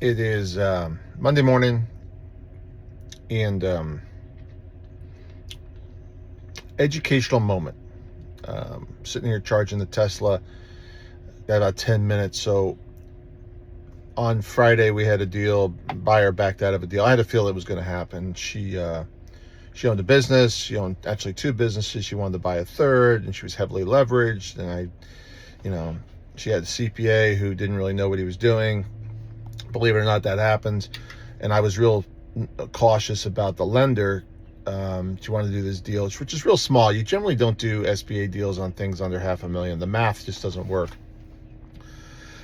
It is Monday morning, and educational moment. Sitting here charging the Tesla. Got about 10 minutes. So on Friday we had a deal. Buyer backed out of a deal. I had a feel it was going to happen. She owned a business. She owned actually two businesses. She wanted to buy a third, and she was heavily leveraged. And she had a CPA who didn't really know what he was doing. Believe it or not, that happens. And I was real cautious about the lender. She wanted to do this deal, which is real small. You generally don't do SBA deals on things under $500,000. The math just doesn't work.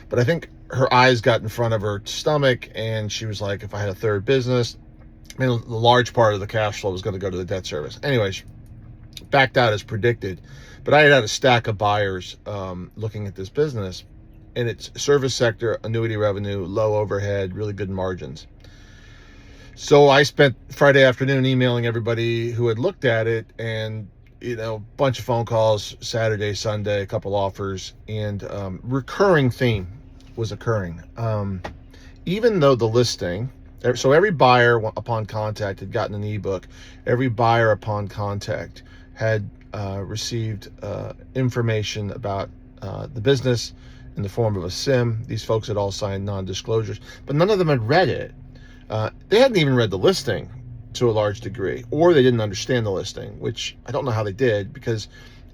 But I think her eyes got in front of her stomach, and she was like, if I had a third business, I mean, the large part of the cash flow was going to go to the debt service. Anyways, backed out as predicted. But I had a stack of buyers looking at this business, and it's service sector, annuity revenue, low overhead, really good margins. So I spent Friday afternoon emailing everybody who had looked at it, and bunch of phone calls, Saturday, Sunday, a couple offers, and recurring theme was occurring. Even though the listing, so every buyer upon contact had gotten an ebook, every buyer upon contact had received information about the business in the form of a SIM. These folks had all signed non-disclosures, but none of them had read it. They hadn't even read the listing to a large degree, or they didn't understand the listing, which I don't know how they did, because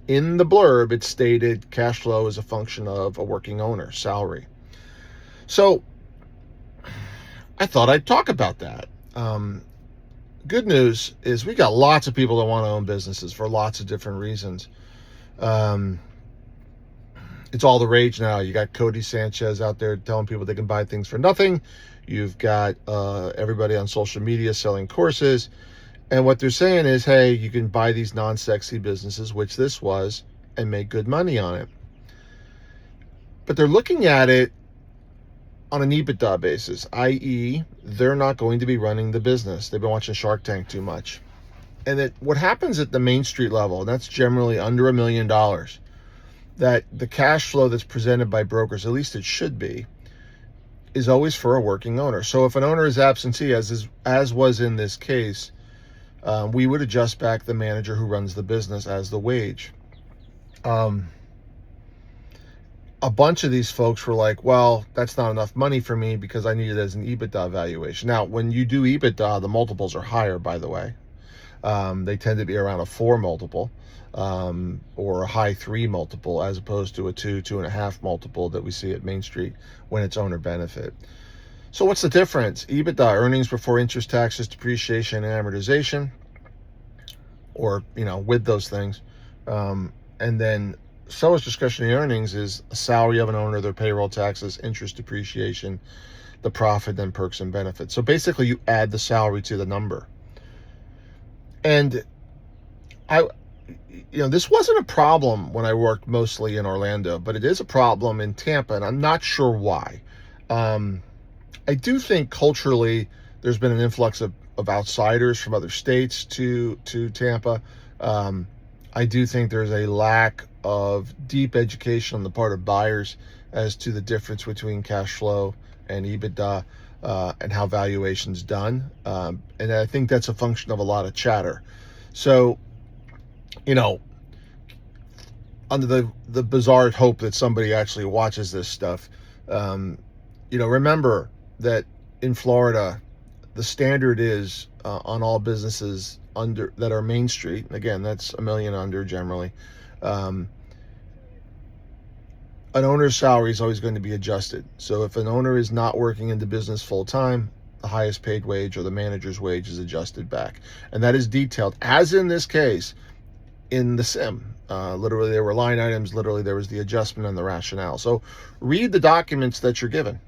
in the blurb it stated cash flow is a function of a working owner salary. So I thought I'd talk about that. Good news is we got lots of people that want to own businesses for lots of different reasons. It's all the rage now. You got Cody Sanchez out there telling people they can buy things for nothing. You've got everybody on social media selling courses. And what they're saying is, hey, you can buy these non-sexy businesses, which this was, and make good money on it. But they're looking at it on an EBITDA basis, i.e., they're not going to be running the business. They've been watching Shark Tank too much. And what happens at the Main Street level, and that's generally under $1 million, that the cash flow that's presented by brokers, at least it should be, is always for a working owner. So if an owner is absentee, as was in this case, we would adjust back the manager who runs the business as the wage. A bunch of these folks were like, well, that's not enough money for me because I need it as an EBITDA valuation. Now, when you do EBITDA, the multiples are higher, by the way. They tend to be around a 4 multiple. Or a high 3 multiple, as opposed to a 2.5 multiple that we see at Main Street when it's owner benefit. So what's the difference? EBITDA, earnings before interest, taxes, depreciation, and amortization, or with those things, and then seller's discretionary earnings is a salary of an owner, their payroll taxes, interest, depreciation, the profit, then perks and benefits. So basically, you add the salary to the number, and this wasn't a problem when I worked mostly in Orlando, but it is a problem in Tampa, and I'm not sure why. I do think culturally there's been an influx of outsiders from other states to Tampa. I do think there's a lack of deep education on the part of buyers as to the difference between cash flow and EBITDA, and how valuation's done. And I think that's a function of a lot of chatter. So, under the bizarre hope that somebody actually watches this stuff, remember that in Florida, the standard is on all businesses that are Main Street. Again, that's $1 million under generally. An owner's salary is always going to be adjusted. So if an owner is not working in the business full time, the highest paid wage or the manager's wage is adjusted back. And that is detailed, as in this case, in the SIM. Literally, there were line items. Literally, there was the adjustment and the rationale. So read the documents that you're given.